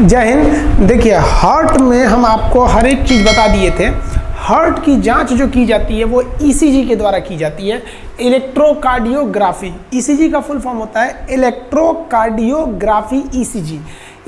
जय हिंद। देखिए, हार्ट में हम आपको हर एक चीज़ बता दिए थे। हार्ट की जांच जो की जाती है वो ईसीजी के द्वारा की जाती है, इलेक्ट्रोकार्डियोग्राफी। ईसीजी का फुल फॉर्म होता है इलेक्ट्रोकार्डियोग्राफी ईसीजी।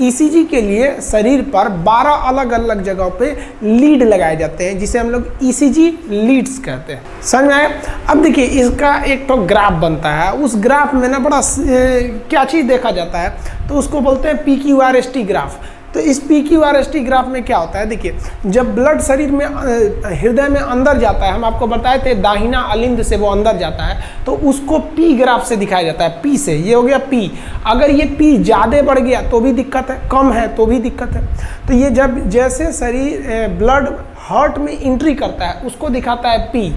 ईसीजी के लिए शरीर पर 12 अलग अलग जगहों पे लीड लगाए जाते हैं, जिसे हम लोग ईसीजी लीड्स कहते हैं। समझ में आया? अब देखिए, इसका एक तो ग्राफ बनता है। उस ग्राफ में ना बड़ा क्या चीज़ देखा जाता है, तो उसको बोलते हैं PQRST ग्राफ। तो इस PQRST ग्राफ में क्या होता है, देखिए, जब ब्लड शरीर में हृदय में अंदर जाता है, हम आपको बताए थे दाहिना अलिंद से वो अंदर जाता है, तो उसको P ग्राफ से दिखाया जाता है, P से। ये हो गया P। अगर ये P ज़्यादा बढ़ गया तो भी दिक्कत है, कम है तो भी दिक्कत है। तो ये जब जैसे शरीर ब्लड हार्ट में एंट्री करता है उसको दिखाता है P,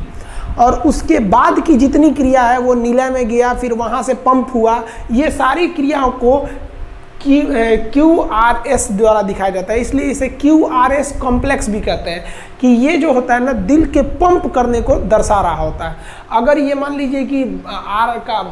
और उसके बाद की जितनी क्रिया है वो नीला में गया, फिर वहाँ से पंप हुआ, ये सारी क्रियाओं को QRS द्वारा दिखाया जाता है। इसलिए इसे QRS कॉम्प्लेक्स भी कहते हैं कि ये जो होता है ना, दिल के पंप करने को दर्शा रहा होता है। अगर ये मान लीजिए कि R का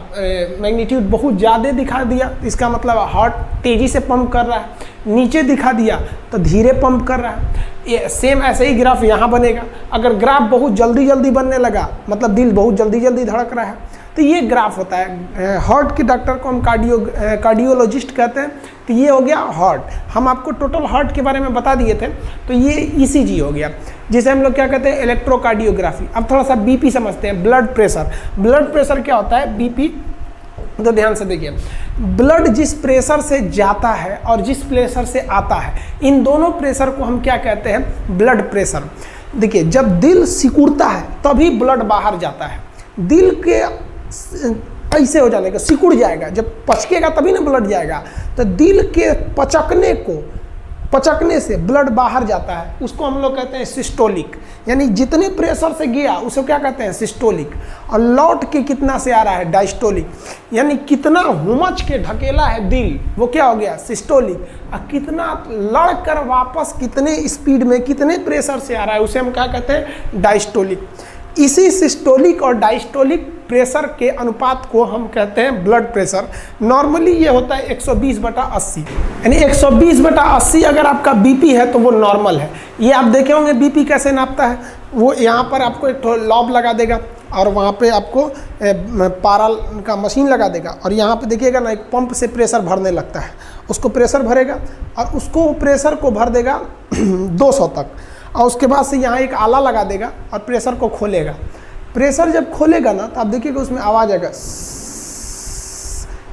मैग्नीट्यूड बहुत ज़्यादा दिखा दिया, इसका मतलब हार्ट तेज़ी से पंप कर रहा है। नीचे दिखा दिया तो धीरे पंप कर रहा है। ये सेम ऐसे ही ग्राफ यहाँ बनेगा। अगर ग्राफ बहुत जल्दी जल्दी बनने लगा, मतलब दिल बहुत जल्दी जल्दी धड़क रहा है, तो ये ग्राफ होता है। हार्ट के डॉक्टर को हम कार्डियोलॉजिस्ट कहते हैं। तो ये हो गया हार्ट। हम आपको टोटल हार्ट के बारे में बता दिए थे। तो ये ईसीजी हो गया, जिसे हम लोग क्या कहते हैं, इलेक्ट्रोकार्डियोग्राफी। अब थोड़ा सा बीपी समझते हैं, ब्लड प्रेशर। ब्लड प्रेशर क्या होता है, बीपी। तो ध्यान से देखिए, ब्लड जिस प्रेशर से जाता है और जिस प्रेशर से आता है, इन दोनों प्रेशर को हम क्या कहते हैं, ब्लड प्रेशर। देखिए, जब दिल सिकुड़ता है तभी ब्लड बाहर जाता है। दिल के ऐसे हो जाने का सिकुड़ जाएगा, जब पचकेगा तभी ना ब्लड जाएगा। तो दिल के पचकने से ब्लड बाहर जाता है, उसको हम लोग कहते हैं सिस्टोलिक। यानी जितने प्रेशर से गया उसको क्या कहते हैं, सिस्टोलिक। और लौट के कितना से आ रहा है, डायस्टोलिक। यानी कितना हुमच के ढकेला है दिल, वो क्या हो गया, सिस्टोलिक। और कितना लड़ कर वापस कितने स्पीड में कितने प्रेशर से आ रहा है, उसे हम क्या कहते हैं, डायस्टोलिक। इसी सिस्टोलिक और डायस्टोलिक प्रेशर के अनुपात को हम कहते हैं ब्लड प्रेशर। नॉर्मली ये होता है 120/80। यानी 120/80 अगर आपका बीपी है तो वो नॉर्मल है। ये आप देखे होंगे बीपी कैसे नापता है, वो यहाँ पर आपको एक लॉब लगा देगा और वहाँ पे आपको पारा का मशीन लगा देगा, और यहाँ पे देखिएगा ना, एक पंप से प्रेशर भरने लगता है। उसको प्रेशर भरेगा और उसको प्रेशर को भर देगा 200 तक, और उसके बाद से यहाँ एक आला लगा देगा और प्रेशर को खोलेगा। प्रेशर जब खोलेगा ना, तो आप देखिएगा उसमें आवाज़ आएगा,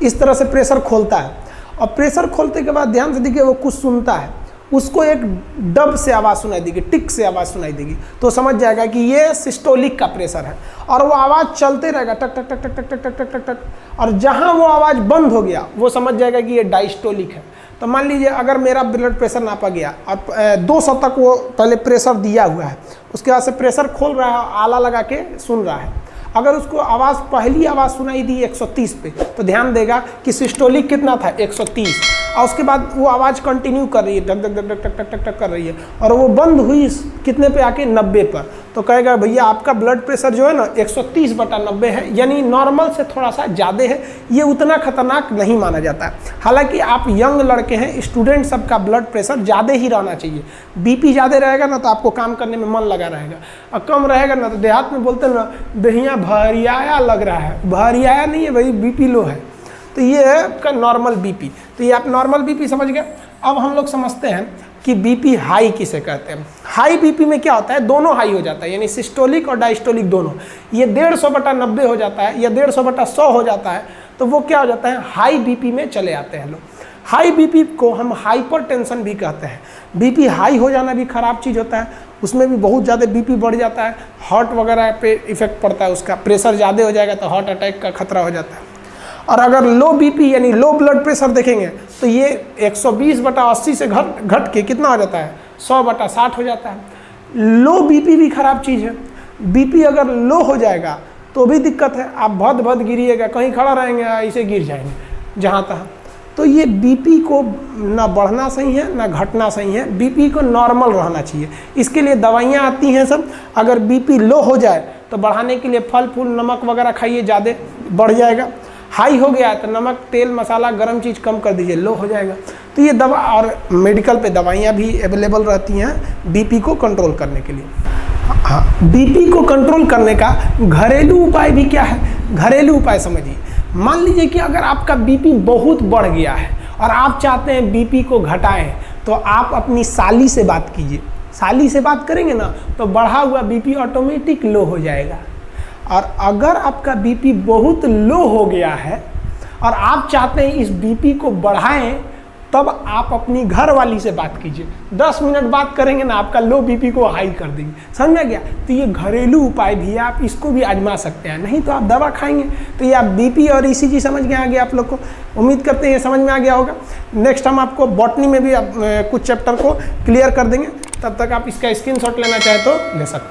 इस तरह से प्रेशर खोलता है। और प्रेशर खोलते के बाद ध्यान से देखिए, वो कुछ सुनता है, उसको एक डब से आवाज़ सुनाई देगी, टिक से आवाज़ सुनाई देगी, तो समझ जाएगा कि ये सिस्टोलिक का प्रेशर है। और वो आवाज़ चलते रहेगा, टक टक टक टक टक टक टक टक टक, और जहाँ वो आवाज़ बंद हो गया वो समझ जाएगा कि ये डायस्टोलिक है। तो मान लीजिए अगर मेरा ब्लड प्रेशर नापा गया और 200 तक वो पहले प्रेशर दिया हुआ है, उसके बाद से प्रेशर खोल रहा है, आला लगा के सुन रहा है। अगर उसको आवाज़, पहली आवाज़ सुनाई दी 130 पे, तो ध्यान देगा कि सिस्टोलिक कितना था, 130। और उसके बाद वो आवाज़ कंटिन्यू कर रही है, टक टक टक टक टक टक टक कर रही है, और वो बंद हुई कितने पे आके, 90 पर। तो कहेगा भैया आपका ब्लड प्रेशर जो है ना 130/90 है, यानी नॉर्मल से थोड़ा सा ज़्यादा है। ये उतना खतरनाक नहीं माना जाता है। हालांकि आप यंग लड़के हैं, स्टूडेंट, सबका ब्लड प्रेशर ज़्यादा ही रहना चाहिए। बीपी ज़्यादा रहेगा ना तो आपको काम करने में मन लगा रहेगा, और कम रहेगा ना तो देहात में बोलते हैं ना, दहिया भरियाया लग रहा है। भरियाया नहीं है भाई, बीपी लो है। तो ये है आपका नॉर्मल बीपी। तो ये आप नॉर्मल बीपी समझ गए। अब हम लोग समझते हैं कि बीपी हाई किसे कहते हैं। हाई बीपी में क्या होता है, दोनों हाई हो जाता है, यानी सिस्टोलिक और डायस्टोलिक दोनों। ये 150/90 हो जाता है या 150/100 हो जाता है, तो वो क्या हो जाता है, हाई बीपी में चले आते हैं लोग। हाई बीपी को हम हाइपरटेंशन भी कहते हैं। बीपी हाई हो जाना भी खराब चीज़ होता है, उसमें भी बहुत ज़्यादा बीपी बढ़ जाता है, हार्ट वगैरह पे इफेक्ट पड़ता है उसका। प्रेशर ज़्यादा हो जाएगा तो हार्ट अटैक का खतरा हो जाता है। और अगर लो बीपी यानी लो ब्लड प्रेशर देखेंगे तो ये 120/80 से घट के कितना हो जाता है, 100/60 हो जाता है। लो बीपी भी खराब चीज़ है। बीपी अगर लो हो जाएगा तो भी दिक्कत है, आप भद भद गिरिएगा, कहीं खड़ा रहेंगे ऐसे गिर जाएंगे जहाँ तहाँ। तो ये बीपी को ना बढ़ना सही है ना घटना सही है, बीपी को नॉर्मल रहना चाहिए। इसके लिए दवाइयाँ आती हैं सब। अगर बीपी लो हो जाए तो बढ़ाने के लिए फल फूल नमक वगैरह खाइए, ज़्यादा बढ़ जाएगा। हाई हो गया तो नमक तेल मसाला गर्म चीज़ कम कर दीजिए, लो हो जाएगा। तो ये दवा और मेडिकल पे दवाइयाँ भी अवेलेबल रहती हैं बीपी को कंट्रोल करने के लिए। हाँ, बीपी को कंट्रोल करने का घरेलू उपाय भी क्या है? घरेलू उपाय समझिए। मान लीजिए कि अगर आपका बीपी बहुत बढ़ गया है और आप चाहते हैं बीपी को घटाएं, तो आप अपनी साली से बात कीजिए। साली से बात करेंगे ना तो बढ़ा हुआ बीपी ऑटोमेटिक लो हो जाएगा। और अगर आपका बीपी बहुत लो हो गया है और आप चाहते हैं इस बीपी को बढ़ाएं, तब आप अपनी घर वाली से बात कीजिए। 10 मिनट बात करेंगे ना, आपका लो बीपी को हाई कर देंगे। समझ में गया? तो ये घरेलू उपाय भी है, आप इसको भी आजमा सकते हैं। नहीं तो आप दवा खाएंगे। तो ये आप बीपी और ईसीजी समझ में आ गया आप लोग को। उम्मीद करते हैं ये समझ में आ गया होगा। नेक्स्ट हम आपको बॉटनी में भी कुछ चैप्टर को क्लियर कर देंगे। तब तक आप इसका स्क्रीनशॉट लेना चाहे तो ले सकते हैं।